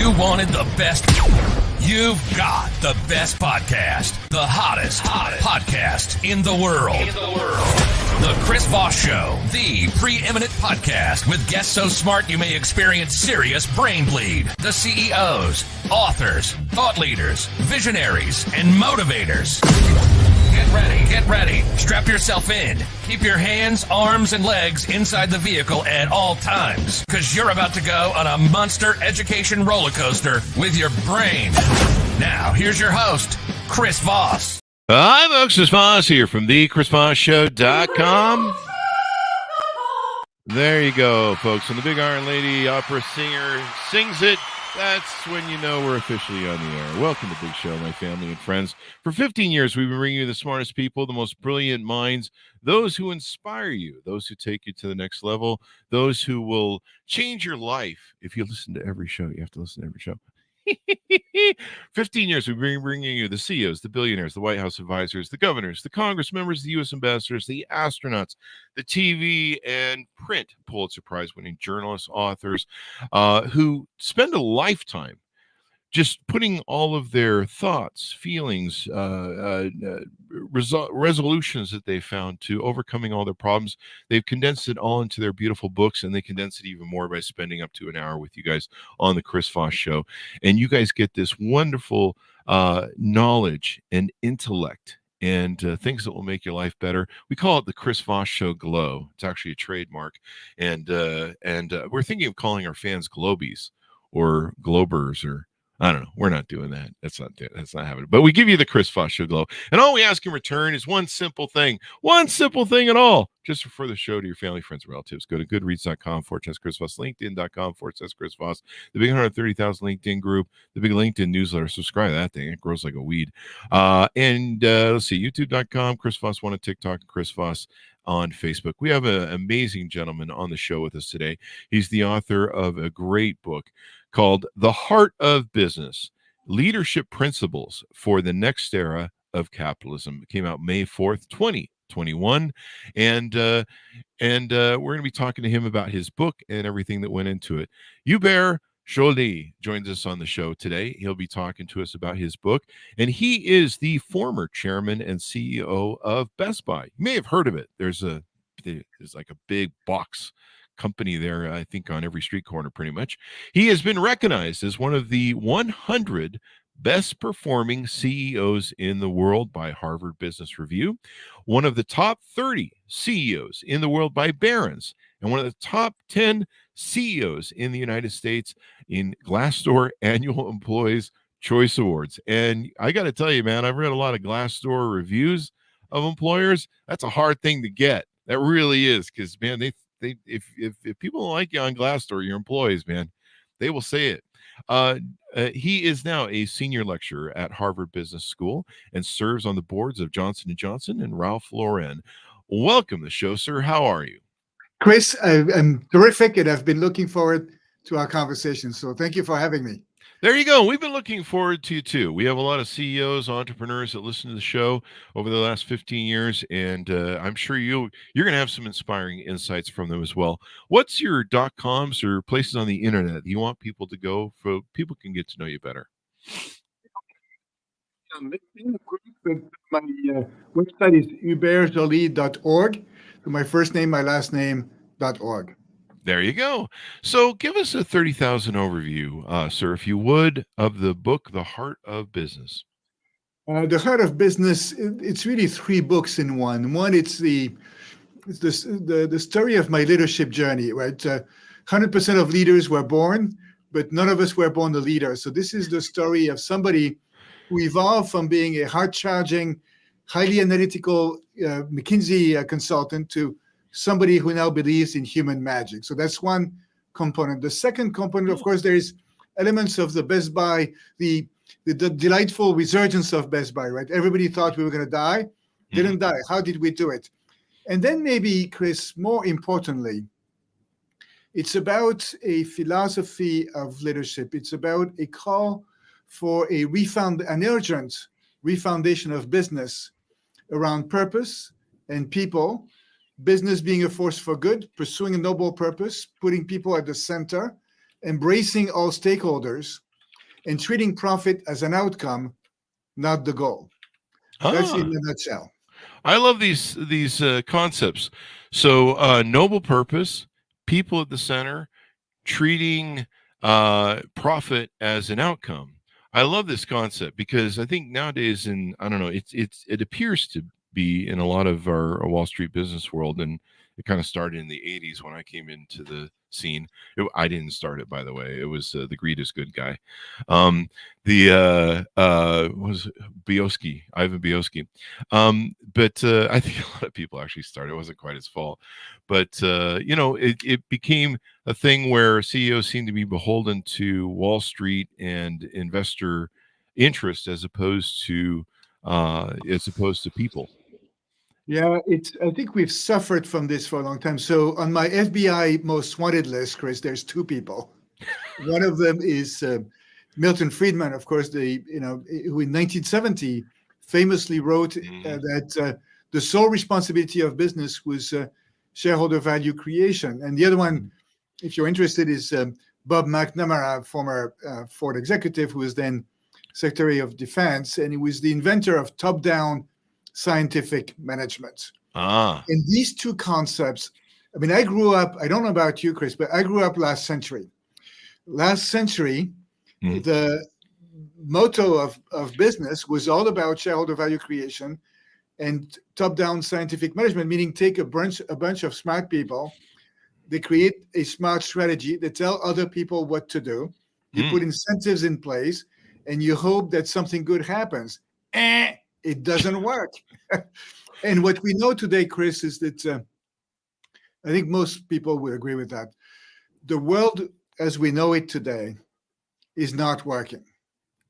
You wanted the best. You've got the best podcast, the hottest podcast in the world. The Chris Voss Show, the preeminent podcast with guests so smart you may experience serious brain bleed. The CEOs, authors, thought leaders, visionaries, and motivators. Get ready. Strap yourself in. Keep your hands, arms, and legs inside the vehicle at all times, because you're about to go on a monster education roller coaster with your brain. Now, here's your host, Chris Voss. Hi, folks. Chris Voss here from thechrisvossshow.com. There you go, folks. When the Big Iron Lady opera singer sings it, that's when you know we're officially on the air. Welcome to Big Show, my family and friends. For 15 years, we've been bringing you the smartest people, the most brilliant minds, those who inspire you, those who take you to the next level, those who will change your life. If you listen to every show, you have to listen to every show. 15 years, we've been bringing you the CEOs, the billionaires, the White House advisors, the governors, the Congress members, the U.S. ambassadors, the astronauts, the TV and print Pulitzer Prize-winning journalists, authors, who spend a lifetime just putting all of their thoughts, feelings, resolutions that they found to overcoming all their problems. They've condensed it all into their beautiful books, and they condense it even more by spending up to an hour with you guys on the Chris Voss Show. And you guys get this wonderful knowledge and intellect and things that will make your life better. We call it the Chris Voss Show Glow. It's actually a trademark. And we're thinking of calling our fans Globies or Globers, or I don't know. We're not doing that. That's not happening. But we give you the Chris Voss Show Glow. And all we ask in return is one simple thing at all. Just refer the show to your family, friends, and relatives. Go to goodreads.com/Chris Voss, LinkedIn.com/Chris Voss, the big 130,000 LinkedIn group, the big LinkedIn newsletter. Subscribe to that thing. It grows like a weed. And let's see, youtube.com, Chris Voss, on TikTok, Chris Voss on Facebook. We have an amazing gentleman on the show with us today. He's the author of a great book called The Heart of Business, Leadership Principles for the Next Era of Capitalism. It came out May 4th, 2021. And we're going to be talking to him about his book and everything that went into it. Hubert Joly joins us on the show today. He'll be talking to us about his book. And he is the former chairman and CEO of Best Buy. You may have heard of it. There's like a big box company there, I think, on every street corner pretty much. He has been recognized as one of the 100 best performing CEOs in the world by Harvard Business Review, one of the top 30 CEOs in the world by Barron's, and one of the top 10 CEOs in the United States in Glassdoor Annual Employees Choice Awards. And I got to tell you, man, I've read a lot of Glassdoor reviews of employers. That's a hard thing to get. That really is, because, man, if people don't like you on Glassdoor, your employees, man, they will say it. He is now a senior lecturer at Harvard Business School and serves on the boards of Johnson & Johnson and Ralph Lauren. Welcome to the show, sir. How are you? Chris, I'm terrific, and I've been looking forward to our conversation. So thank you for having me. There you go. We've been looking forward to you, too. We have a lot of CEOs, entrepreneurs that listen to the show over the last 15 years, and I'm sure you're going to have some inspiring insights from them as well. What's your .coms or places on the internet you want people to go so people can get to know you better? My website is hubertjoly.org. My first name, my last name.org. There you go. So give us a 30,000 overview, sir, if you would, of the book, The Heart of Business. The Heart of Business, it's really three books in one. One, it's the story of my leadership journey, right? 100% of leaders were born, but none of us were born a leader. So this is the story of somebody who evolved from being a hard-charging, highly analytical McKinsey consultant to somebody who now believes in human magic. So that's one component. The second component, of course, there is elements of the Best Buy, the delightful resurgence of Best Buy, right? Everybody thought we were going to die, didn't die. How did we do it? And then maybe, Chris, more importantly, it's about a philosophy of leadership. It's about a call for an urgent refoundation of business around purpose and people, business being a force for good, pursuing a noble purpose, putting people at the center, embracing all stakeholders, and treating profit as an outcome, not the goal. That's in Ah, a nutshell. I love these concepts. So noble purpose, people at the center, treating profit as an outcome. I love this concept because I think nowadays, in I don't know, it appears to be in a lot of our Wall Street business world, and it kind of started in the '80s when I came into the scene. I didn't start it, by the way. It was the greed is good guy, the was Bioski, Ivan Bioski, but I think a lot of people actually started. It wasn't quite his fault, but it became a thing where CEOs seem to be beholden to Wall Street and investor interest as opposed to people. Yeah, it's. I think we've suffered from this for a long time. So on my FBI most wanted list, Chris, there's two people. One of them is Milton Friedman, of course, who in 1970 famously wrote that the sole responsibility of business was shareholder value creation. And the other one, if you're interested, is Bob McNamara, former Ford executive, who was then Secretary of Defense, and he was the inventor of top-down scientific management. Ah, And these two concepts, I mean, I grew up, I don't know about you, Chris, but I grew up last century. Last century, the motto of business was all about shareholder value creation and top-down scientific management, meaning take a bunch of smart people, they create a smart strategy, they tell other people what to do, you put incentives in place, and you hope that something good happens. It doesn't work. And what we know today, Chris, is that I think most people would agree with that. The world as we know it today is not working,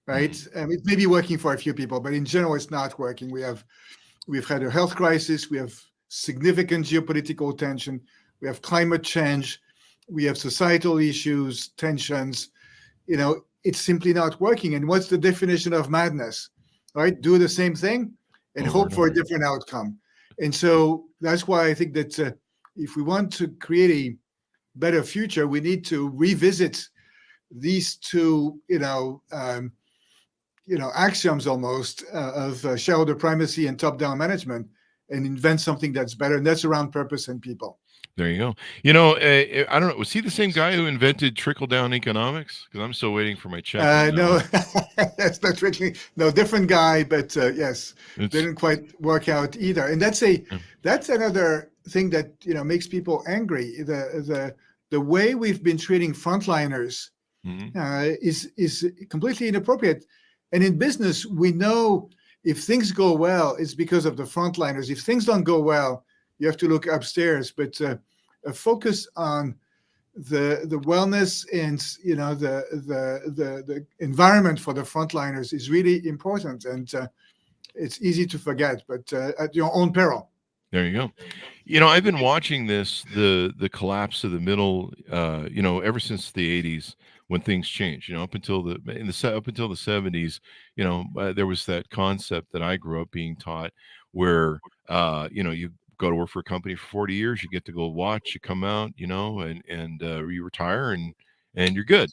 right? It may be working for a few people, but in general, it's not working. We've had a health crisis, we have significant geopolitical tension, we have climate change, we have societal issues, tensions. It's simply not working. And what's the definition of madness? Right? Do the same thing and over hope and for a over. different outcome. And so that's why I think that if we want to create a better future, we need to revisit these two, axioms almost of shareholder primacy and top-down management, and invent something that's better. And that's around purpose and people. There you go. I don't know. Was he the same guy who invented trickle down economics? Because I'm still waiting for my check on that No, one. that's not tricky. No, different guy, but yes, It's didn't quite work out either. And that's another thing that makes people angry. The way we've been treating frontliners is completely inappropriate. And in business, we know if things go well, it's because of the frontliners. If things don't go well, you have to look upstairs. But a focus on the wellness and the environment for the frontliners is really important, and it's easy to forget, but at your own peril. There you go. I've been watching the collapse of the middle, ever since the '80s when things changed. Up until the '70s, there was that concept that I grew up being taught, where you go to work for a company for 40 years, you get to go watch, you come out, and you retire and you're good.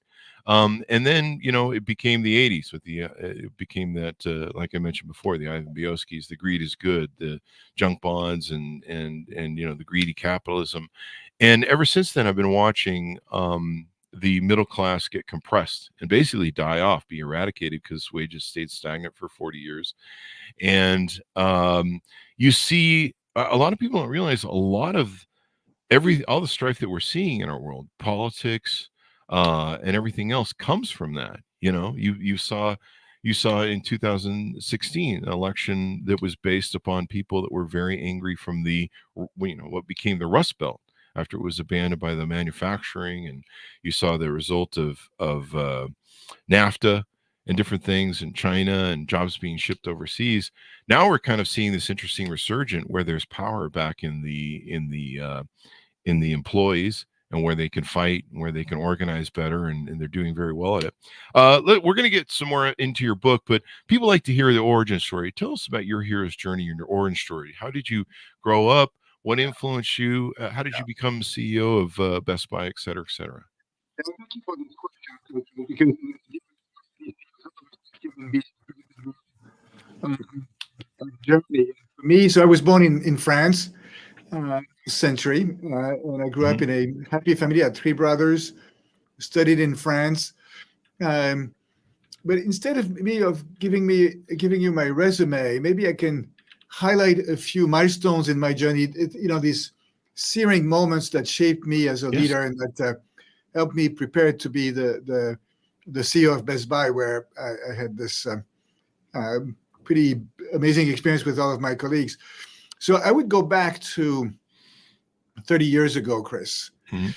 And then it became the '80s with it became that like I mentioned before, the Ivan Bioskis, the greed is good, the junk bonds, and the greedy capitalism. And ever since then, I've been watching the middle class get compressed and basically die off, be eradicated, because wages stayed stagnant for 40 years. And you see a lot of people don't realize a lot of all the strife that we're seeing in our world, politics, and everything else comes from that. You saw in 2016 an election that was based upon people that were very angry from what became the Rust Belt after it was abandoned by the manufacturing, and you saw the result of NAFTA and different things in China and jobs being shipped overseas. Now we're kind of seeing this interesting resurgent where there's power back in the employees, and where they can fight and where they can organize better, and they're doing very well at it. We're going to get some more into your book, but people like to hear the origin story. Tell us about your hero's journey and your origin story. How did you grow up? What influenced you? How did you become CEO of Best Buy, et cetera, et cetera? Thank you for this question, because Germany. For me, so I was born in France, century, and I grew up in a happy family. I had three brothers, studied in France. Um, but instead of giving you my resume, maybe I can highlight a few milestones in my journey. These searing moments that shaped me as a Yes. leader and that helped me prepare to be the CEO of Best Buy, where I had this pretty amazing experience with all of my colleagues. So I would go back to 30 years ago, Chris. Mhm.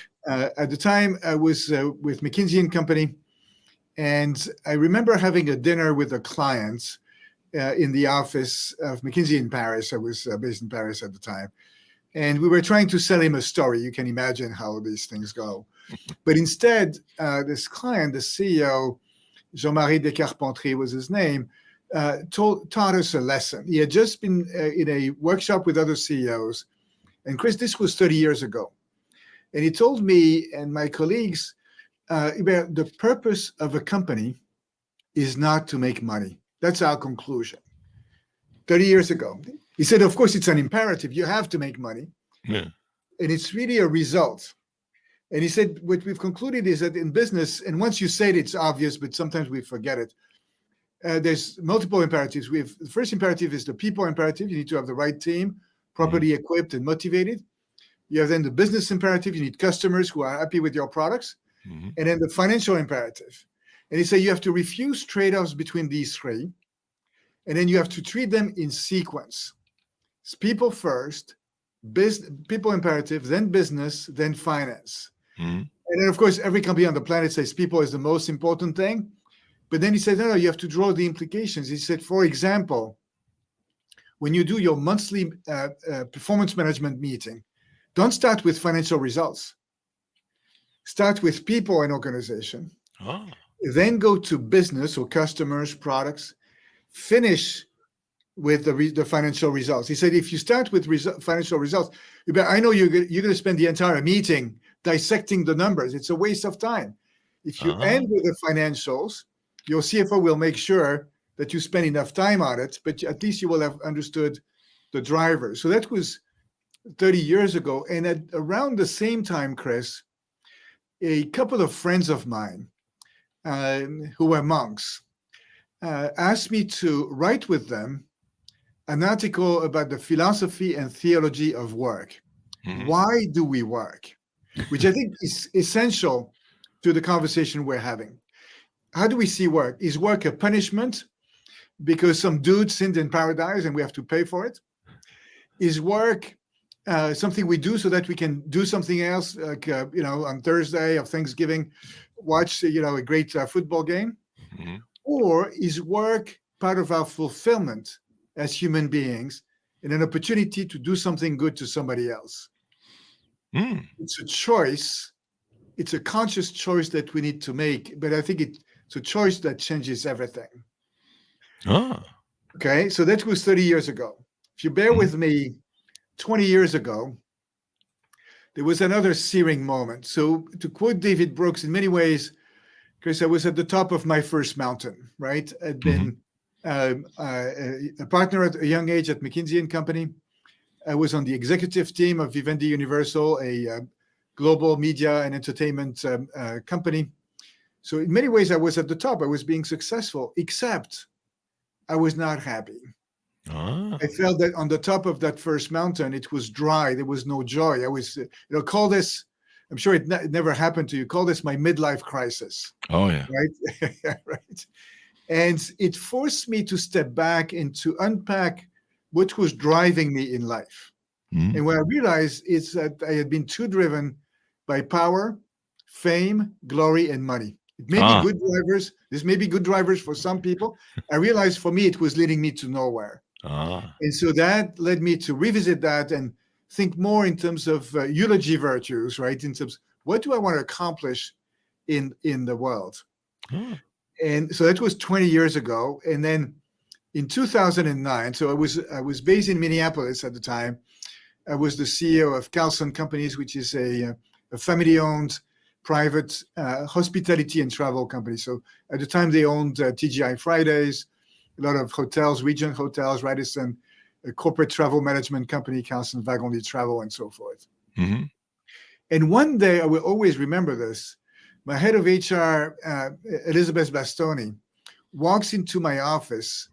At the time, I was with McKinsey and Company, and I remember having a dinner with a client in the office of McKinsey in Paris. I was based in Paris at the time. And we were trying to sell him a story. You can imagine how these things go. But instead, this client, the CEO, Jean-Marie Descarpentries was his name, taught us a lesson. He had just been in a workshop with other CEOs. And Chris, this was 30 years ago. And he told me and my colleagues, the purpose of a company is not to make money. That's our conclusion. 30 years ago. He said, of course, it's an imperative. You have to make money. Yeah. And it's really a result. And he said, what we've concluded is that in business, and once you say it, it's obvious, but sometimes we forget it. There's multiple imperatives. The first imperative is the people imperative. You need to have the right team, properly equipped and motivated. You have then the business imperative. You need customers who are happy with your products. And then the financial imperative. And he said you have to refuse trade-offs between these three. And then you have to treat them in sequence. It's people first, people imperative, then business, then finance. And then, of course, every company on the planet says people is the most important thing. But then he said, no, you have to draw the implications. He said, for example, when you do your monthly performance management meeting, don't start with financial results. Start with people and organization. Then go to business or customers, products. Finish with the financial results. He said, if you start with financial results, I know you're going to spend the entire meeting dissecting the numbers. It's a waste of time. If you end with the financials, your CFO will make sure that you spend enough time on it, but at least you will have understood the drivers. So that was 30 years ago. And at around the same time, Chris, a couple of friends of mine who were monks asked me to write with them an article about the philosophy and theology of work. Why do we work? Which I think is essential to the conversation we're having. How do we see work? Is work a punishment because some dude sinned in paradise and we have to pay for it? Is work something we do so that we can do something else, like on Thursday of Thanksgiving, watch a great football game? Or is work part of our fulfillment as human beings and an opportunity to do something good to somebody else? It's a choice. It's a conscious choice that we need to make, but I think it's a choice that changes everything. Okay, so that was 30 years ago. If you bear with me, 20 years ago, there was another searing moment. So to quote David Brooks, in many ways, Chris, I was at the top of my first mountain, right? I'd been a partner at a young age at McKinsey and Company. I was on the executive team of Vivendi Universal, a global media and entertainment company. So in many ways, I was at the top. I was being successful, except I was not happy. I felt that on the top of that first mountain, it was dry. There was no joy. I was, call this, I'm sure it never happened to you, call this my midlife crisis. Oh, yeah. Right? Right. And it forced me to step back and to unpack what was driving me in life. And what I realized is that I had been too driven by power, fame, glory, and money. It may be good drivers. This may be good drivers for some people. I realized for me, it was leading me to nowhere. And so that led me to revisit that and think more in terms of eulogy virtues, right? In terms of what do I want to accomplish in the world? And so that was 20 years ago. And then in 2009, so I was based in Minneapolis at the time. I was the CEO of Carlson Companies, which is a family-owned private hospitality and travel company. So at the time, they owned TGI Fridays, a lot of hotels, Regent Hotels, Radisson, a corporate travel management company, Carlson Wagonlit Travel, and so forth. Mm-hmm. And one day, I will always remember this, my head of HR, Elizabeth Bastoni, walks into my office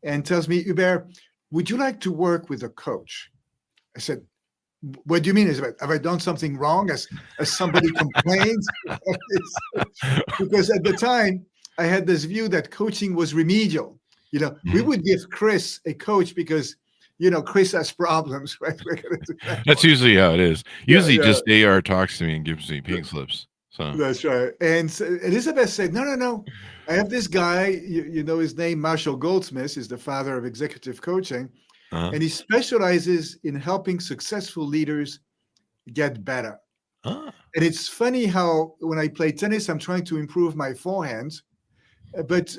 and tells me, Hubert, would you like to work with a coach? I said, what do you mean, Elizabeth? Have I done something wrong? As somebody complains? Because at the time, I had this view that coaching was remedial. We Mm-hmm. would give Chris a coach because, Chris has problems, right? We're gonna do that That's one. usually how it is. Yeah, Usually yeah. just AR talks to me and gives me pink slips. So That's right. And so Elizabeth said, no. I have this guy, you know his name, Marshall Goldsmith, is the father of executive coaching. uh-huh. And he specializes in helping successful leaders get better. Ah. And it's funny how when I play tennis, I'm trying to improve my forehand. But,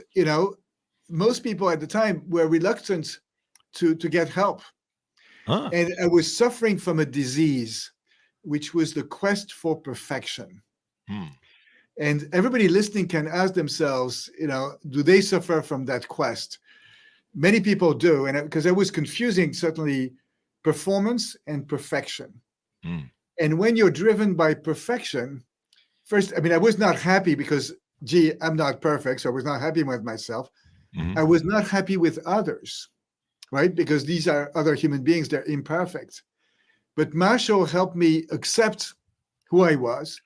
most people at the time were reluctant to get help. Ah. And I was suffering from a disease, which was the quest for perfection. Hmm. And everybody listening can ask themselves, do they suffer from that quest? Many people do. And because I was confusing certainly performance and perfection. Hmm. And when you're driven by perfection, first, I was not happy because, I'm not perfect. So I was not happy with myself. Mm-hmm. I was not happy with others, right? Because these are other human beings. They're imperfect. But Marshall helped me accept who I was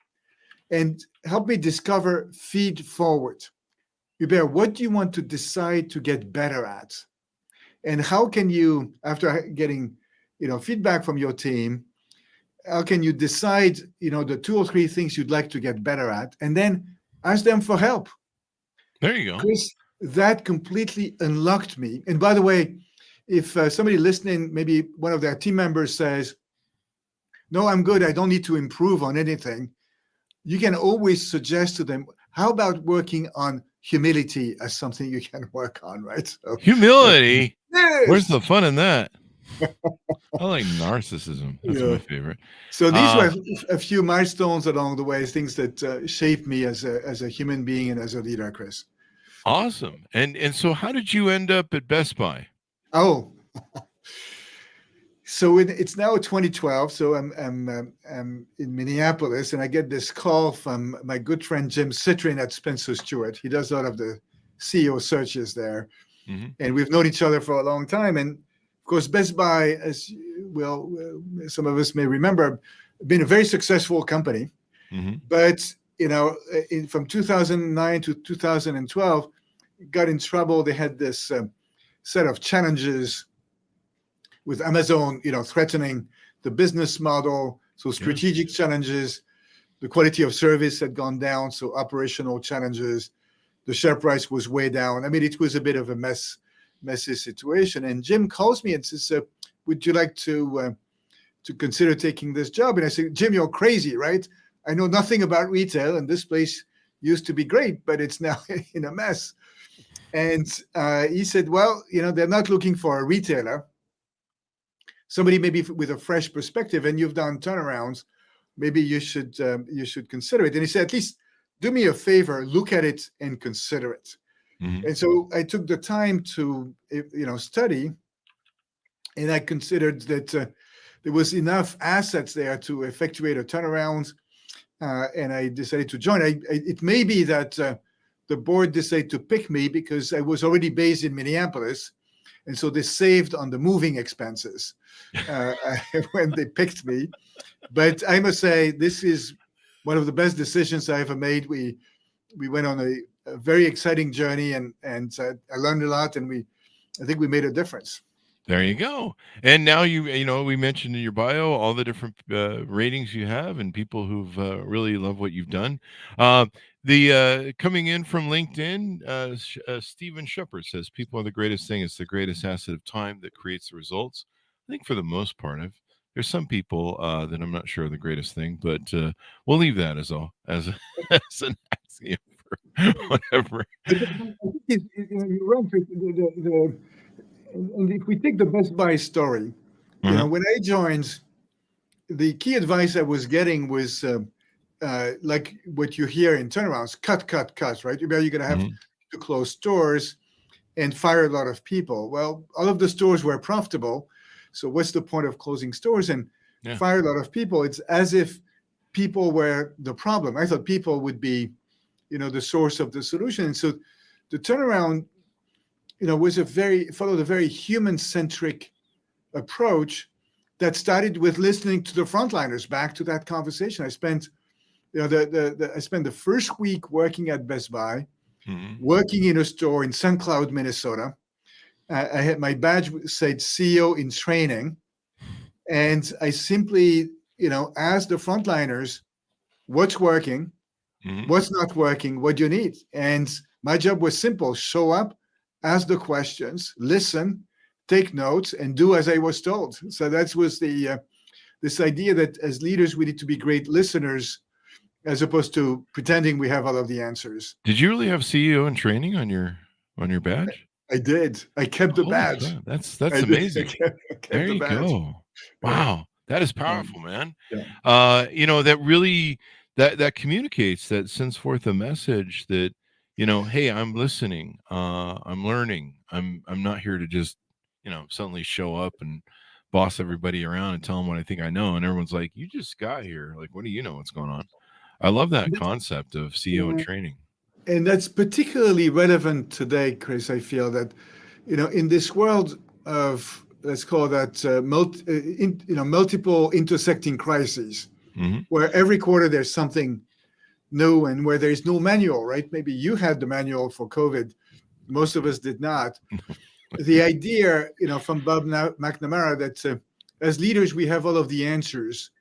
and help me discover feed forward. Hubert, what do you want to decide to get better at? And how can you, after getting, feedback from your team, how can you decide, the 2 or 3 things you'd like to get better at, and then ask them for help? There you go. Chris, that completely unlocked me. And by the way, if somebody listening, maybe one of their team members says, no, I'm good, I don't need to improve on anything, you can always suggest to them, how about working on humility as something you can work on, right? So, Humility? yes. Where's the fun in that? I like narcissism. That's my favorite. So these were a few milestones along the way, things that shaped me as a human being and as a leader, Chris. Awesome. And so how did you end up at Best Buy? Oh, so it's now 2012. So I'm in Minneapolis, and I get this call from my good friend Jim Citrin at Spencer Stewart. He does a lot of the CEO searches there, Mm-hmm. and we've known each other for a long time. And of course, Best Buy, as well, some of us may remember, been a very successful company. Mm-hmm. But from 2009 to 2012, got in trouble. They had this set of challenges with Amazon, threatening the business model. So strategic challenges, the quality of service had gone down. So operational challenges, the share price was way down. It was a bit of a messy situation. And Jim calls me and says, would you like to consider taking this job? And I said, Jim, you're crazy, right? I know nothing about retail, and this place used to be great, but it's now in a mess. And he said, well, they're not looking for a retailer, somebody maybe with a fresh perspective, and you've done turnarounds. Maybe you should consider it. And he said, at least do me a favor, look at it and consider it. Mm-hmm. And so I took the time to, study, and I considered that there was enough assets there to effectuate a turnaround, and I decided to join. It may be that the board decided to pick me because I was already based in Minneapolis, and so they saved on the moving expenses when they picked me. But I must say, this is one of the best decisions I ever made. We went on a very exciting journey, and I learned a lot, and I think we made a difference. There you go. And now we mentioned in your bio all the different ratings you have and people who've really love what you've done. The coming in from LinkedIn, Stephen Shepard says, people are the greatest thing. It's the greatest asset of time that creates the results. I think for the most part, there's some people that I'm not sure are the greatest thing, but we'll leave that as an axiom for whatever. You're right. And if we take the Best Buy story, Mm-hmm. when I joined, the key advice I was getting was like what you hear in turnarounds, cut, right? You're going to have to close stores and fire a lot of people. Well, all of the stores were profitable. So what's the point of closing stores and fire a lot of people? It's as if people were the problem. I thought people would be, the source of the solution. And so the turnaround, was followed a very human-centric approach that started with listening to the frontliners. Back to that conversation, I spent, I spent the first week working at Best Buy, working in a store in St. Cloud, Minnesota. I had my badge said CEO in training, and I simply, asked the frontliners, what's working, what's not working, what do you need? And my job was simple: show up, ask the questions, listen, take notes, and do as I was told. So that was this idea that as leaders, we need to be great listeners as opposed to pretending we have all of the answers. Did you really have CEO in training on your badge? I did. I kept the badge. Crap. That's amazing. I kept there the you badge. go. Wow. That is powerful, man. Yeah. That really that communicates, that sends forth a message that, hey, I'm listening, I'm learning. I'm not here to just, suddenly show up and boss everybody around and tell them what I think I know. And everyone's like, you just got here. Like, what do you know what's going on? I love that concept of CEO and training. And that's particularly relevant today, Chris. I feel that, in this world of, let's call that multiple intersecting crises, where every quarter there's something new and where there's no manual, right? Maybe you had the manual for COVID. Most of us did not. The idea, from Bob McNamara, that as leaders, we have all of the answers,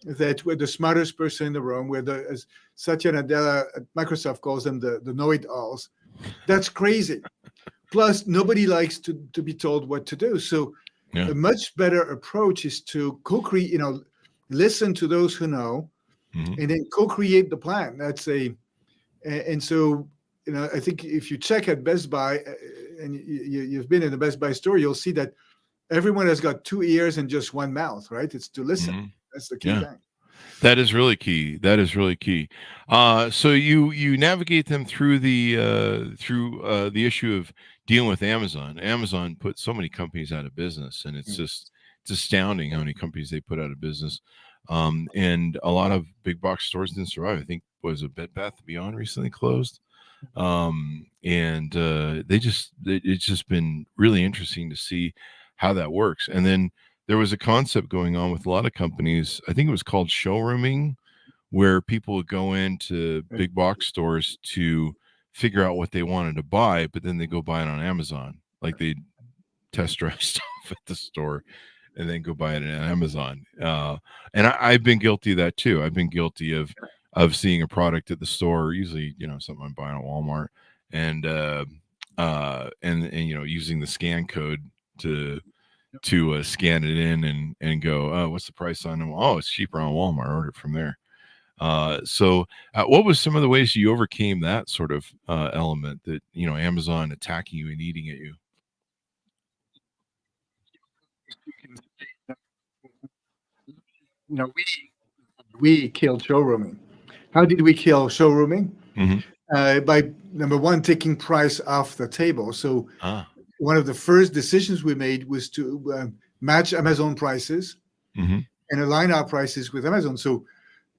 that we're the smartest person in the room, as Satya Nadella at Microsoft calls them, the know-it-alls. That's crazy. Plus, nobody likes to be told what to do. So a much better approach is to co-create, listen to those who know, and then co-create the plan. And so, I think if you check at Best Buy, and you've been in the Best Buy store, you'll see that everyone has got 2 ears and just one mouth, right? It's to listen. That's the key thing. That is really key. So you navigate them through the issue of dealing with Amazon. Amazon put so many companies out of business, and it's astounding how many companies they put out of business. And a lot of big box stores didn't survive. I think was a Bed Bath & Beyond recently closed. And it's just been really interesting to see how that works. And then there was a concept going on with a lot of companies. I think it was called showrooming, where people would go into big box stores to figure out what they wanted to buy, but then they go buy it on Amazon. Like they test drive stuff at the store and then go buy it on Amazon. And I've been guilty of that too. I've been guilty of seeing a product at the store, usually, something I'm buying at Walmart, and using the scan code to scan it in and go, oh, what's the price on them? Oh, it's cheaper on Walmart. Order it from there. So what was some of the ways you overcame that sort of element that, Amazon attacking you and eating at you? We killed showrooming. How did we kill showrooming? By, number one, taking price off the table. So one of the first decisions we made was to match Amazon prices and align our prices with Amazon. So,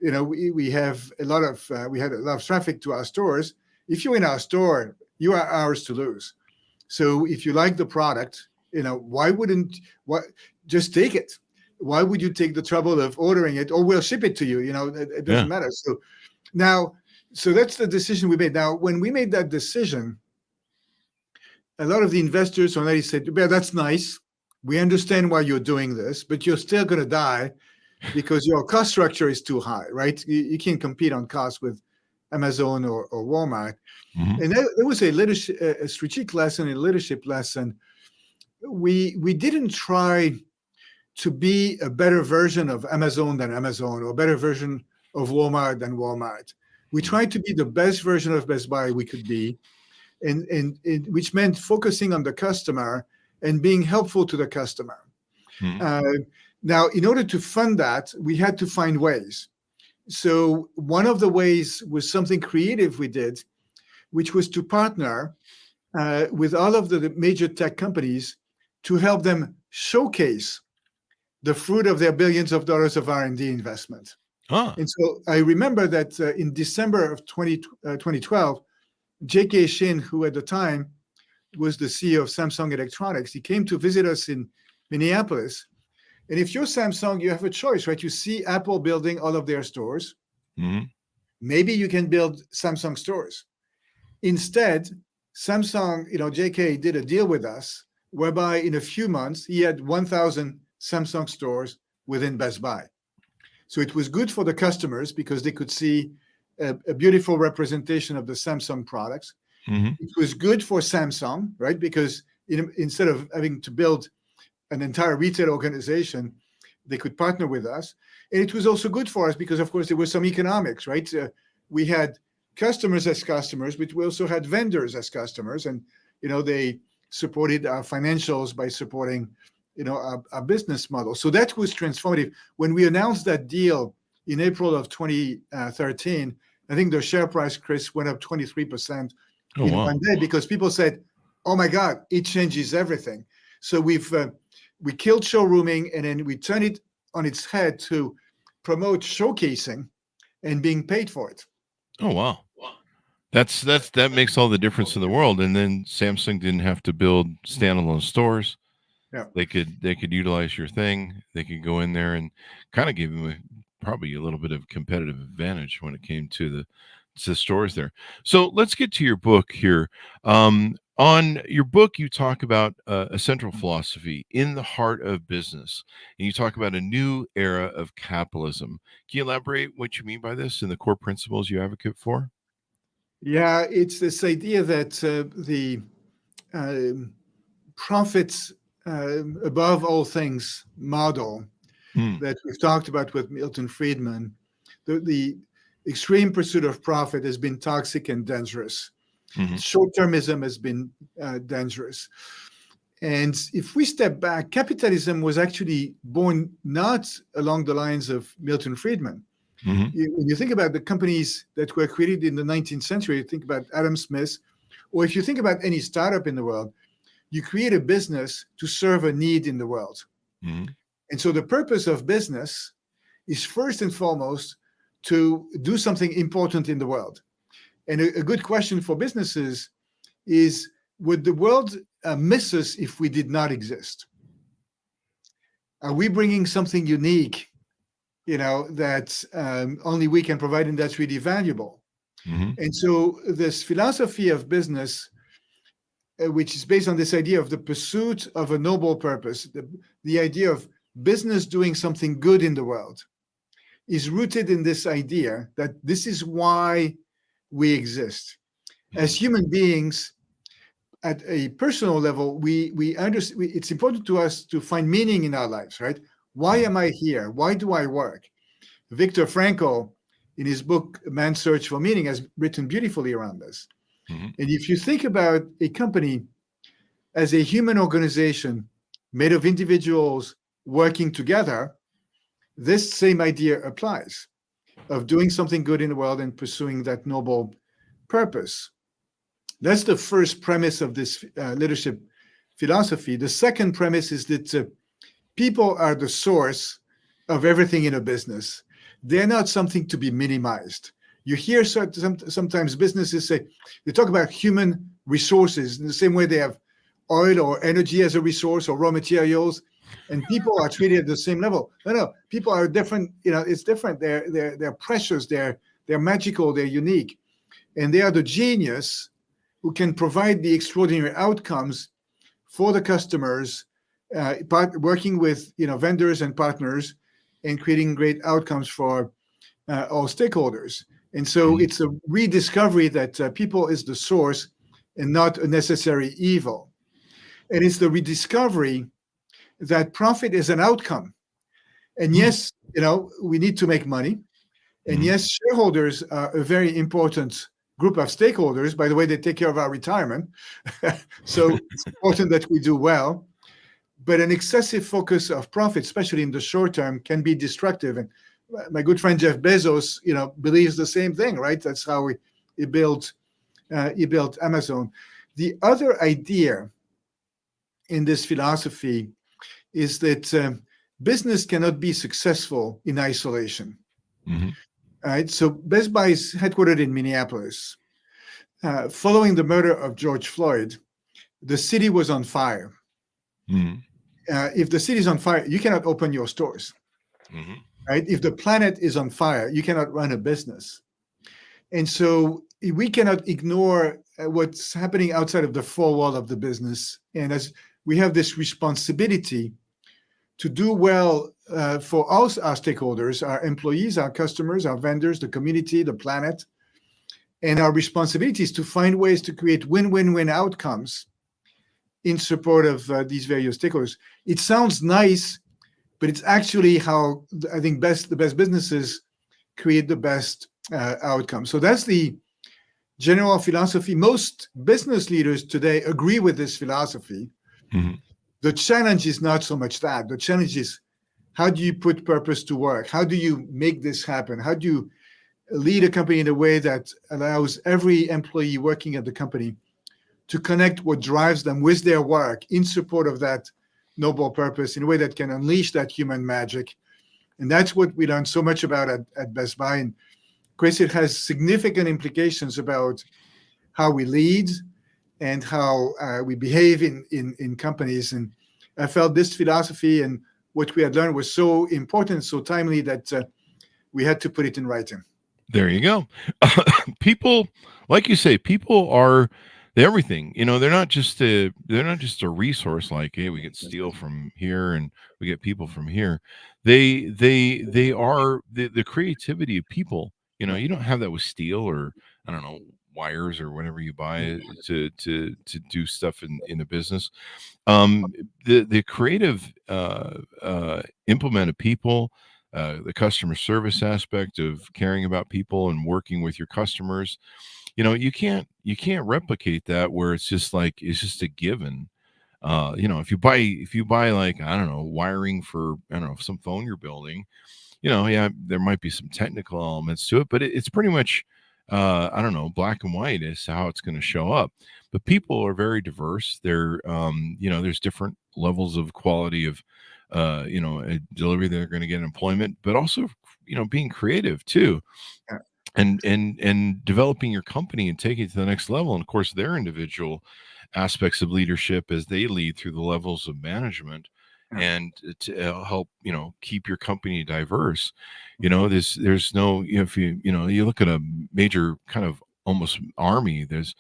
we have we had a lot of traffic to our stores. If you're in our store, you are ours to lose. So if you like the product, just take it? Why would you take the trouble of ordering it, or we'll ship it to you? It doesn't matter. So that's the decision we made. Now, when we made that decision, a lot of the investors already said, well, that's nice. We understand why you're doing this, but you're still going to die because your cost structure is too high, right? You can't compete on cost with Amazon or Walmart. And there was a strategic lesson, a leadership lesson. We didn't try to be a better version of Amazon than Amazon, or a better version of Walmart than Walmart. We tried to be the best version of Best Buy we could be, and which meant focusing on the customer and being helpful to the customer. Now, in order to fund that, we had to find ways. So one of the ways was something creative we did, which was to partner with all of the major tech companies to help them showcase the fruit of their billions of dollars of R&D investment. Huh. And so I remember that in December of 2012, J.K. Shin, who at the time was the CEO of Samsung Electronics, he came to visit us in Minneapolis. And if you're Samsung, you have a choice, right? You see Apple building all of their stores. Hmm. Maybe you can build Samsung stores. Instead, Samsung, JK did a deal with us whereby in a few months, he had 1,000 Samsung stores within Best Buy. So it was good for the customers because they could see a beautiful representation of the Samsung products. Hmm. It was good for Samsung, right? Because instead of having to build an entire retail organization, they could partner with us. And it was also good for us because, of course, there was some economics, right? We had customers as customers, but we also had vendors as customers. And, they supported our financials by supporting, our business model. So that was transformative. When we announced that deal in April of 2013, I think the share price, Chris, went up 23% Oh, in wow. one day because people said, oh my God, it changes everything. So we killed showrooming and then we turned it on its head to promote showcasing and being paid for it. Oh, wow. That makes all the difference in the world. And then Samsung didn't have to build standalone stores. Yeah. They could utilize your thing. They could go in there and kind of give them probably a little bit of competitive advantage when it came to the stores there. So let's get to your book here. On your book, you talk about a central philosophy in the heart of business, and you talk about a new era of capitalism. Can you elaborate what you mean by this and the core principles you advocate for? Yeah, it's this idea that the profits above all things model Hmm. that we've talked about with Milton Friedman, the extreme pursuit of profit has been toxic and dangerous. Hmm. Short-termism has been dangerous. And if we step back, capitalism was actually born not along the lines of Milton Friedman. Hmm. When you think about the companies that were created in the 19th century, you think about Adam Smith, or if you think about any startup in the world, you create a business to serve a need in the world. Hmm. And so the purpose of business is first and foremost to do something important in the world. And a good question for businesses is, would the world miss us if we did not exist? Are we bringing something unique, that only we can provide and that's really valuable? Hmm. And so this philosophy of business, which is based on this idea of the pursuit of a noble purpose, the idea of business doing something good in the world, is rooted in this idea that this is why we exist. As human beings, at a personal level, we understand it's important to us to find meaning in our lives, right? Why am I here? Why do I work? Viktor Frankl, in his book Man's Search for Meaning, has written beautifully around this. Hmm. And if you think about a company as a human organization made of individuals working together, this same idea applies of doing something good in the world and pursuing that noble purpose. That's the first premise of this leadership philosophy. The second premise is that people are the source of everything in a business. They're not something to be minimized. You hear sometimes businesses say, they talk about human resources in the same way they have oil or energy as a resource or raw materials, and people are treated at the same level. No, people are different. It's different. They're precious. They're magical. They're unique, and they are the genius who can provide the extraordinary outcomes for the customers, working with vendors and partners, and creating great outcomes for all stakeholders. And so it's a rediscovery that people is the source and not a necessary evil. And it's the rediscovery that profit is an outcome. And yes, we need to make money. And yes, shareholders are a very important group of stakeholders. By the way, they take care of our retirement. So it's important that we do well. But an excessive focus of profit, especially in the short term, can be destructive. And my good friend Jeff Bezos, believes the same thing, right? That's how he built Amazon. The other idea in this philosophy is that business cannot be successful in isolation. Mhm. All right. So Best Buy is headquartered in Minneapolis. Following the murder of George Floyd, the city was on fire. Mhm. If the city is on fire, you cannot open your stores. Mhm. Right? If the planet is on fire, you cannot run a business. And so we cannot ignore what's happening outside of the four wall of the business. And as we have this responsibility to do well for all our stakeholders, our employees, our customers, our vendors, the community, the planet. And our responsibility is to find ways to create win-win-win outcomes in support of these various stakeholders. It sounds nice, but it's actually how I think the best businesses create the best outcomes. So that's the general philosophy. Most business leaders today agree with this philosophy. Mhm. The challenge is not so much that. The challenge is, how do you put purpose to work? How do you make this happen? How do you lead a company in a way that allows every employee working at the company to connect what drives them with their work in support of that noble purpose in a way that can unleash that human magic? And that's what we learned so much about at Best Buy. And Chris, it has significant implications about how we lead and how we behave in companies. And I felt this philosophy and what we had learned was so important, so timely that we had to put it in writing. There you go. People, like you say, people are everything. They're not just a resource. Like, hey, we get steel from here and we get people from here. They are the creativity of people. You don't have that with steel or, I don't know, wires or whatever you buy to do stuff in a business. um the creative implement of people, the customer service aspect of caring about people and working with your customers, you can't replicate that where it's just a given. If you buy, like, I don't know, wiring for, I don't know, some phone you're building, yeah, there might be some technical elements to it, but it's pretty much, I don't know, black and white as to how it's going to show up. But people are very diverse. There's different levels of quality of, a delivery they're going to get in employment, but also, being creative too, Yeah. and developing your company and taking it to the next level. And of course, their individual aspects of leadership as they lead through the levels of management, Yeah. and to help keep your company diverse. There's no, if you look at a major kind of almost army, there's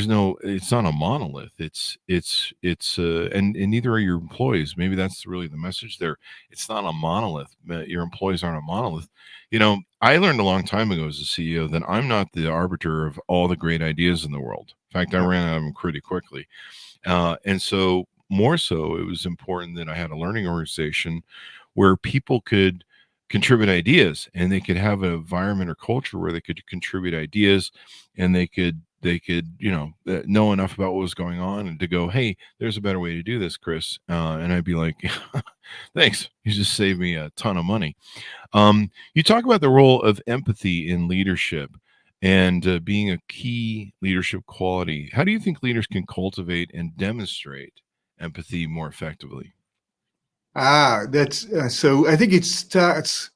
no, it's not a monolith. And neither are your employees. Maybe that's really the message there. It's not a monolith. Your employees aren't a monolith. I learned a long time ago as a CEO that I'm not the arbiter of all the great ideas in the world. In fact, I ran out of them pretty quickly. And so, more so, it was important that I had a learning organization where people could contribute ideas, and they could have an environment or culture where they could contribute ideas, and they could know enough about what was going on and to go, hey, there's a better way to do this, Chris. And I'd be like, thanks, you just saved me a ton of money. You talk about the role of empathy in leadership and being a key leadership quality. How do you think leaders can cultivate and demonstrate empathy more effectively? That's so. I think it starts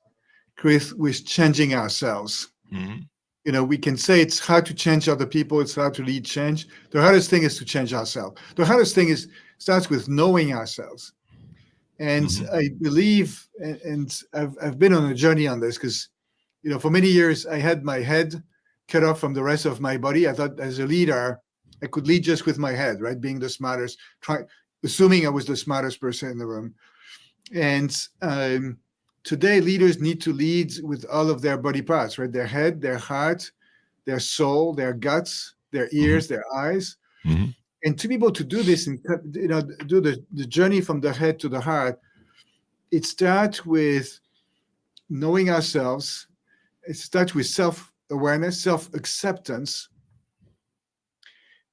with changing ourselves. Hmm. We can say it's hard to change other people. It's hard to lead change. The hardest thing is to change ourselves. The hardest thing starts with knowing ourselves. And Hmm. I believe, and I've been on a journey on this because, for many years I had my head cut off from the rest of my body. I thought as a leader, I could lead just with my head, right? Being the smartest, assuming I was the smartest person in the room. And today, leaders need to lead with all of their body parts, right? Their head, their heart, their soul, their guts, their Hmm. ears, their eyes. Hmm. And to be able to do this and do the journey from the head to the heart, it starts with knowing ourselves. It starts with self-awareness, self-acceptance,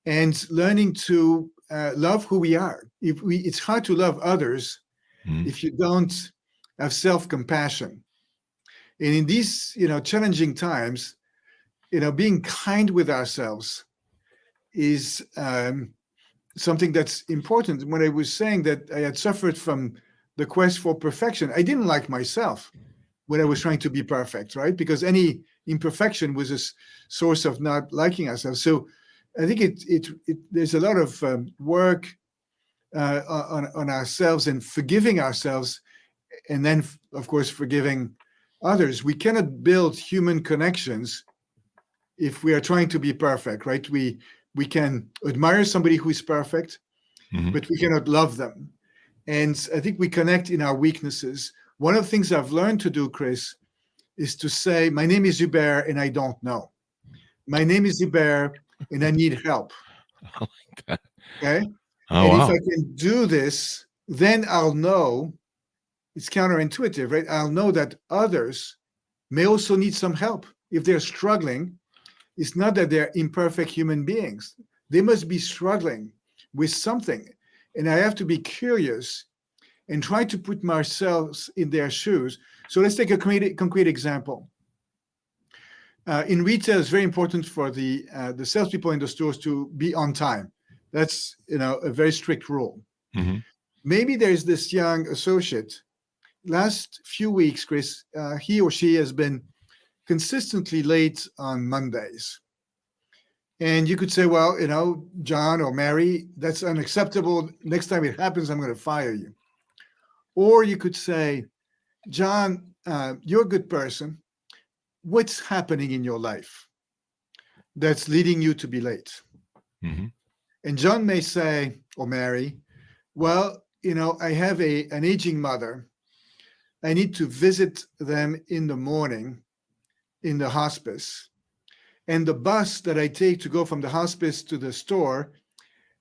and learning to love who we are. It's hard to love others Hmm. if you don't have self-compassion. And in these, challenging times, being kind with ourselves is something that's important. When I was saying that I had suffered from the quest for perfection, I didn't like myself when I was trying to be perfect, right? Because any imperfection was a source of not liking ourselves. So I think there's a lot of work on ourselves and forgiving ourselves, and then of course forgiving others. We cannot build human connections if we are trying to be perfect, right? We can admire somebody who is perfect, Mhm. but we cannot love them. And I think we connect in our weaknesses. One of the things I've learned to do, Chris, is to say, my name is Hubert and I don't know. My name is Hubert and I need help. I like that. Okay. Oh, And if wow. I can do this, then I'll know it's counterintuitive, right? I'll know that others may also need some help. If they're struggling, it's not that they're imperfect human beings. They must be struggling with something. And I have to be curious and try to put myself in their shoes. So let's take a concrete example. In retail, it's very important for the salespeople in the stores to be on time. That's a very strict rule. Mhm. Maybe there's this young associate. Last few weeks, Chris, he or she has been consistently late on Mondays. And you could say, well, John or Mary, that's unacceptable. Next time it happens, I'm going to fire you. Or you could say, John, you're a good person. What's happening in your life that's leading you to be late? Mhm. And John may say, or Mary, well, I have an aging mother. I need to visit them in the morning in the hospice. And the bus that I take to go from the hospice to the store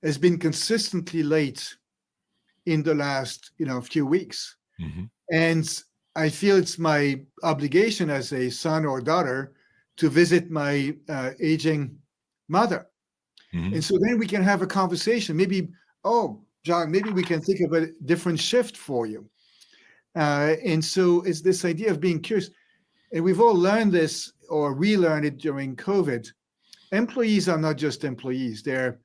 has been consistently late in the last, few weeks. Mhm. And I feel it's my obligation as a son or daughter to visit my aging mother. Mhm. And so then we can have a conversation. Maybe, oh, John, maybe we can think of a different shift for you. And so it's this idea of being curious. And we've all learned this or relearned it during COVID. Employees are not just employees, they're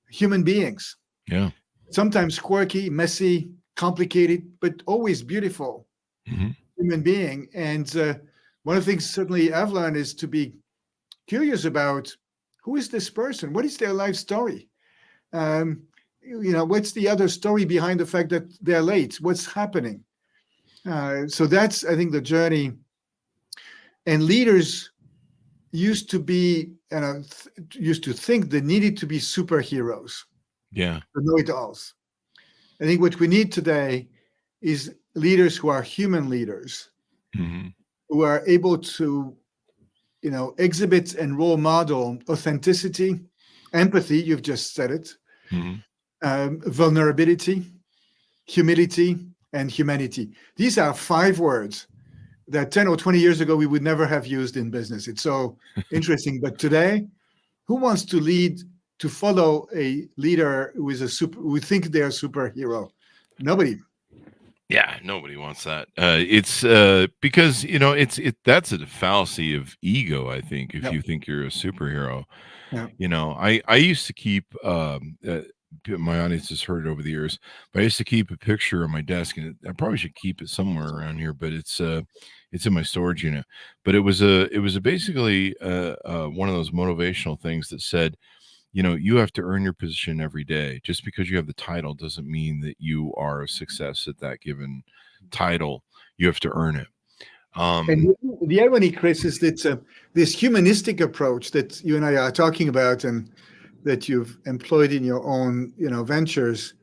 human beings, Yeah. sometimes quirky, messy, complicated, but always beautiful Mhm. human being. And one of the things certainly I've learned is to be curious about who is this person? What is their life story? What's the other story behind the fact that they're late? What's happening? So that's, I think, the journey. And leaders used to be, used to think they needed to be superheroes, Yeah. the know-it-alls. I think what we need today is leaders who are human leaders, Mhm. who are able to, exhibit and role model authenticity, empathy, you've just said it, Mhm. vulnerability, humility, and humanity. These are 5 words that 10 or 20 years ago we would never have used in business. It's so interesting. But today, who wants to lead, to follow a leader who is who think they're a superhero? Nobody. Yeah, nobody wants that. It's because that's a fallacy of ego. I think if Yep. you think you're a superhero, Yeah. I used to keep my audience has heard it over the years, but I used to keep a picture on my desk, and I probably should keep it somewhere around here, but it's in my storage unit. But it was basically one of those motivational things that said, you have to earn your position every day. Just because you have the title doesn't mean that you are a success at that given title. You have to earn it. And the irony, Chris, is that this humanistic approach that you and I are talking about and that you've employed in your own, ventures,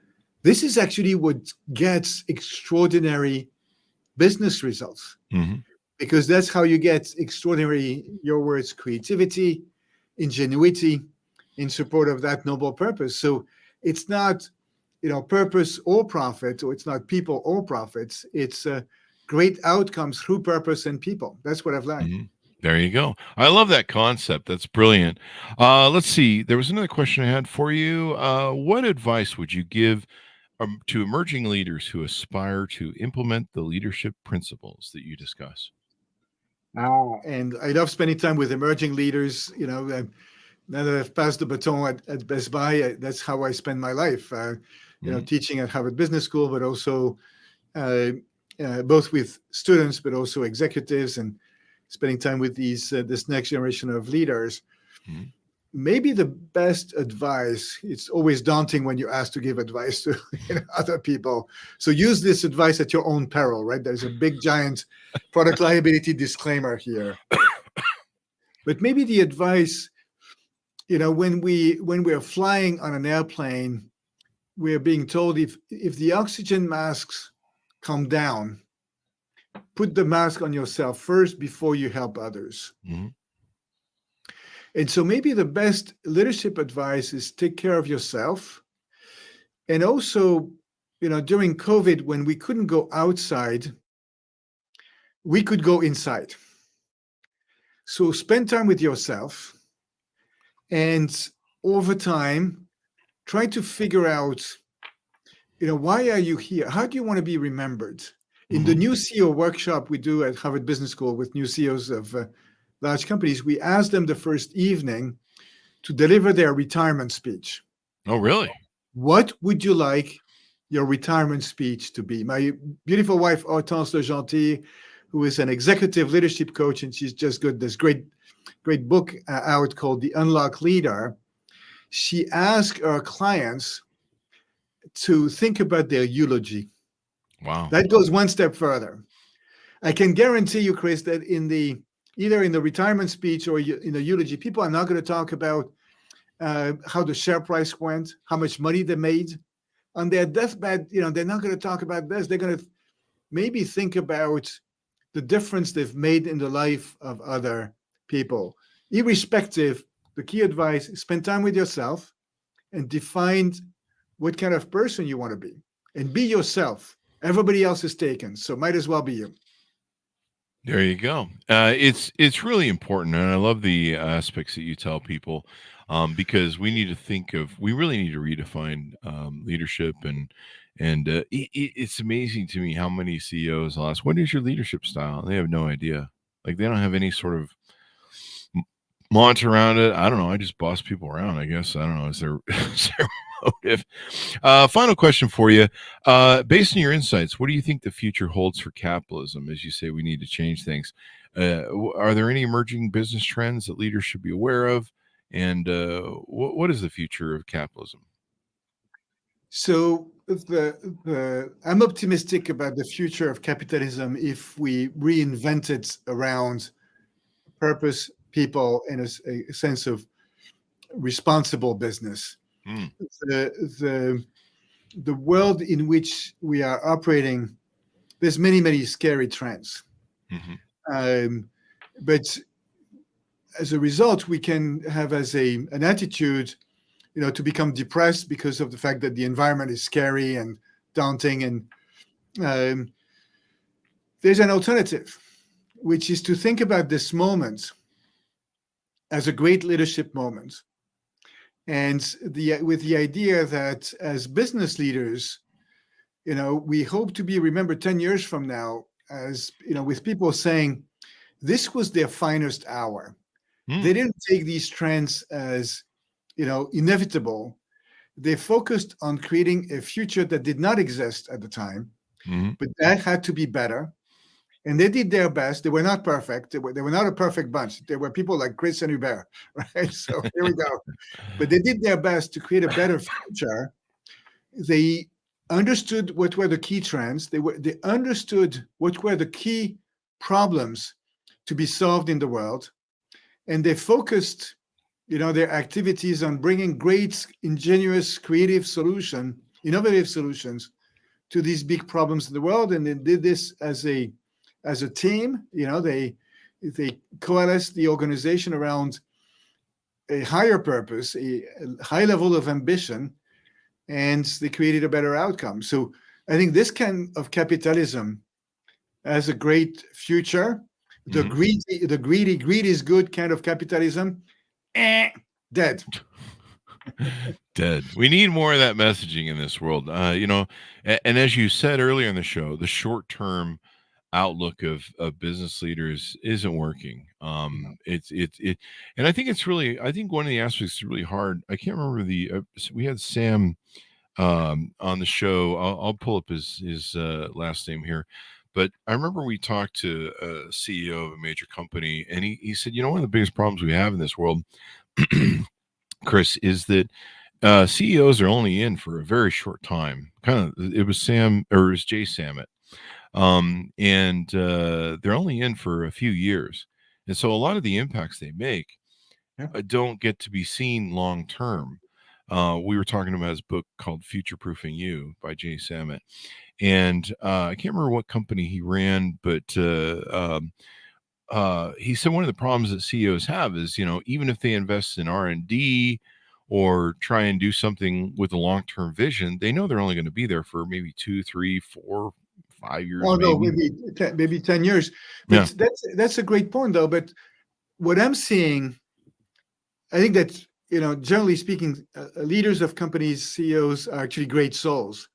this is actually what gets extraordinary business results, Mhm. because that's how you get extraordinary, your words, creativity, ingenuity in support of that noble purpose. So it's not, purpose or profit, or it's not people or profits. It's great outcomes through purpose and people. That's what I've learned. Mhm. There you go. I love that concept. That's brilliant. Let's see. There was another question I had for you. What advice would you give to emerging leaders who aspire to implement the leadership principles that you discuss? And I love spending time with emerging leaders. Now that I've passed the baton at Best Buy, that's how I spend my life. Teaching at Harvard Business School, but also both with students, but also executives, and spending time with this next generation of leaders. Mhm. Maybe the best advice, it's always daunting when you're asked to give advice to other people. So use this advice at your own peril, right? There's a big, giant product liability disclaimer here. But maybe the advice, when we're flying on an airplane, we're being told if the oxygen masks come down, put the mask on yourself first before you help others. Mhm. And so maybe the best leadership advice is take care of yourself. And also, during COVID, when we couldn't go outside, we could go inside. So spend time with yourself, and over time, try to figure out, why are you here? How do you want to be remembered? In the new CEO workshop we do at Harvard Business School with new CEOs of large companies, we ask them the first evening to deliver their retirement speech. Oh, really? What would you like your retirement speech to be? My beautiful wife, Hortense Le Gentil, who is an executive leadership coach, and she's just got this great book out called The Unlock Leader. She asked her clients to think about their eulogy. Wow. That goes one step further. I can guarantee you, Chris, that either in the retirement speech or in the eulogy, people are not going to talk about how the share price went, how much money they made. On their deathbed, they're not going to talk about this. They're going to maybe think about the difference they've made in the life of other people. Irrespective, the key advice is spend time with yourself and define what kind of person you want to be. And be yourself. Everybody else is taken, so might as well be you. There you go. It's really important, and I love the aspects that you tell people, because we really need to redefine leadership, and it's amazing to me how many CEOs I'll ask, "What is your leadership style?" And they have no idea. Like they don't have any sort of mantra around it. I don't know. I just boss people around. I guess I don't know. Is there motive? Final question for you. Based on your insights, what do you think the future holds for capitalism? As you say, we need to change things. Are there any emerging business trends that leaders should be aware of? And what is the future of capitalism? So I'm optimistic about the future of capitalism if we reinvent it around purpose, people, and a sense of responsible business. The world in which we are operating, there's many scary trends. But as a result, we can have as an attitude, to become depressed because of the fact that the environment is scary and daunting. And there's an alternative, which is to think about this moment as a great leadership moment. And with the idea that as business leaders, we hope to be remembered 10 years from now as, with people saying, this was their finest hour. They didn't take these trends as, inevitable. They focused on creating a future that did not exist at the time, but that had to be better. And they did their best. They were not perfect. They were not a perfect bunch. There were people like Chris and Hubert, right? So here we go. But they did their best to create a better future. They understood what were the key trends. They understood what were the key problems to be solved in the world. And they focused, their activities on bringing great, ingenious, creative innovative solutions to these big problems in the world. And they did this as a team. They coalesced the organization around a higher purpose, a high level of ambition, and they created a better outcome. So I think this kind of capitalism has a great future. The greed is good kind of capitalism, dead. Dead. We need more of that messaging in this world. And as you said earlier in the show, the short-term outlook of business leaders isn't working. No. And I think it's really, I think one of the aspects is really hard. I can't remember we had Sam on the show. I'll pull up his last name here, but I remember we talked to a CEO of a major company, and he said, one of the biggest problems we have in this world, Chris, is that CEOs are only in for a very short time. It was Jay Samit, and they're only in for a few years, and so a lot of the impacts they make Yeah. don't get to be seen long term. We were talking about his book called Future Proofing You by Jay Samit. And I can't remember what company he ran, but he said one of the problems that CEOs have is, even if they invest in R&D or try and do something with a long-term vision, they know they're only going to be there for maybe 2, 3, 4, 5 years. Oh no, maybe. maybe 10 years. But that's a great point, though. But what I'm seeing, I think that, generally speaking, leaders of companies, CEOs are actually great souls.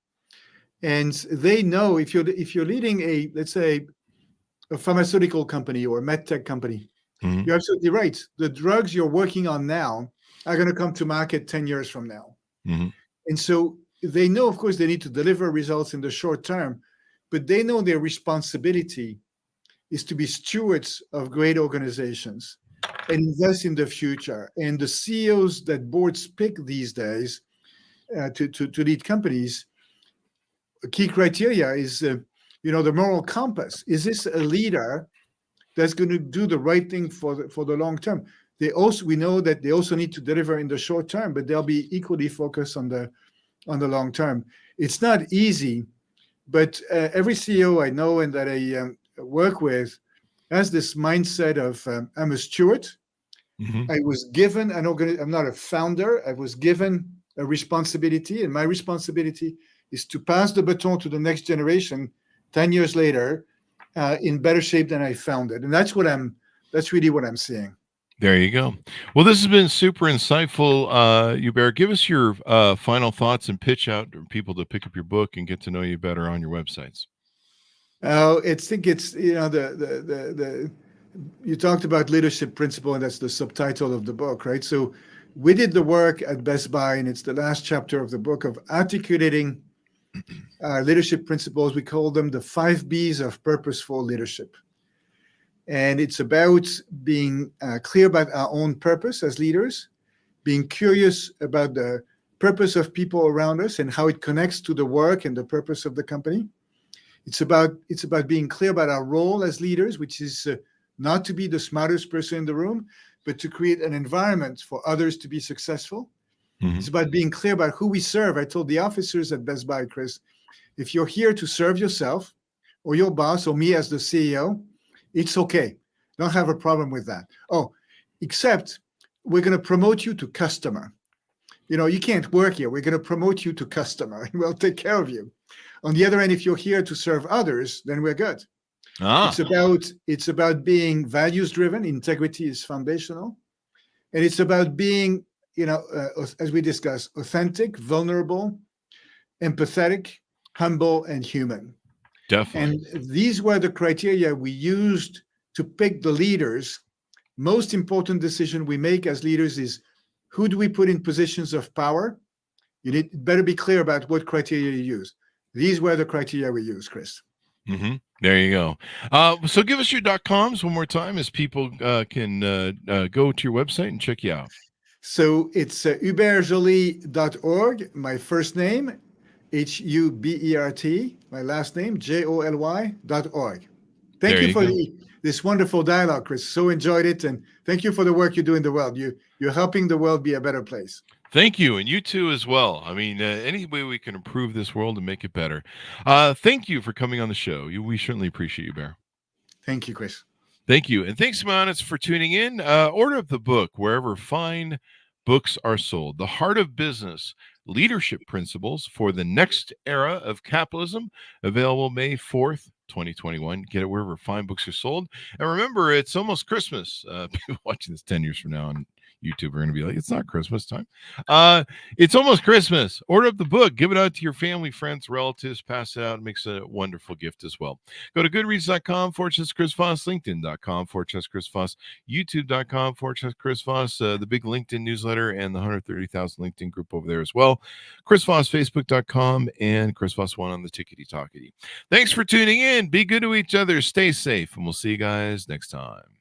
And they know if you're leading let's say, a pharmaceutical company or a medtech company, Mhm. you're absolutely right. The drugs you're working on now are going to come to market 10 years from now. Mhm. And so they know, of course, they need to deliver results in the short term, but they know their responsibility is to be stewards of great organizations and invest in the future. And the CEOs that boards pick these days to lead companies, a key criteria is, the moral compass. Is this a leader that's going to do the right thing for the long term? We know that they also need to deliver in the short term, but they'll be equally focused on the long term. It's not easy, but every CEO I know and that I work with has this mindset of I'm a steward. Mhm. I was given I'm not a founder. I was given a responsibility, and my responsibility is to pass the baton to the next generation 10 years later in better shape than I found it. And that's really what I'm seeing. There you go. Well, this has been super insightful. Hubert, give us your final thoughts and pitch out to people to pick up your book and get to know you better on your websites. I think it's, you talked about leadership principle, and that's the subtitle of the book, right? So we did the work at Best Buy, and it's the last chapter of the book of articulating leadership principles. We call them the 5 B's of purposeful leadership. And it's about being clear about our own purpose as leaders, being curious about the purpose of people around us and how it connects to the work and the purpose of the company. It's about being clear about our role as leaders, which is not to be the smartest person in the room, but to create an environment for others to be successful. Mhm. It's about being clear about who we serve. I told the officers at Best Buy, Chris, if you're here to serve yourself or your boss or me as the CEO, it's okay. Don't have a problem with that. Oh, except we're going to promote you to customer. You can't work here. We're going to promote you to customer. We'll take care of you. On the other hand, if you're here to serve others, then we're good. It's about being values driven. Integrity is foundational. And it's about being, as we discussed, authentic, vulnerable, empathetic, humble, and human. Definitely. And these were the criteria we used to pick the leaders. Most important decision we make as leaders is, who do we put in positions of power? You better be clear about what criteria you use. These were the criteria we used, Chris. Mm-hmm. There you go. So give us your .coms one more time as people can go to your website and check you out. So it's hubertjoly.org, my first name, Hubert, my last name, JOLY.org. Thank you for this wonderful dialogue, Chris. So enjoyed it. And thank you for the work you do in the world. You're helping the world be a better place. Thank you. And you too as well. I mean, any way we can improve this world and make it better. Thank you for coming on the show. We certainly appreciate you, Bear. Thank you, Chris. Thank you. And thanks, Monis, for tuning in. Order up the book wherever fine books are sold. The Heart of Business, Leadership Principles for the Next Era of Capitalism, available May 4th, 2021. Get it wherever fine books are sold. And remember, it's almost Christmas. People watching this 10 years from now, and YouTube are going to be like, it's not Christmas time. It's almost Christmas. Order up the book. Give it out to your family, friends, relatives. Pass it out. It makes a wonderful gift as well. Go to goodreads.com/Chris Voss, LinkedIn.com/Chris Voss, YouTube.com/Chris Voss, the big LinkedIn newsletter, and the 130,000 LinkedIn group over there as well. Chris Voss, Facebook.com, and Chris Voss 1 on the Tickety Talkety. Thanks for tuning in. Be good to each other. Stay safe, and we'll see you guys next time.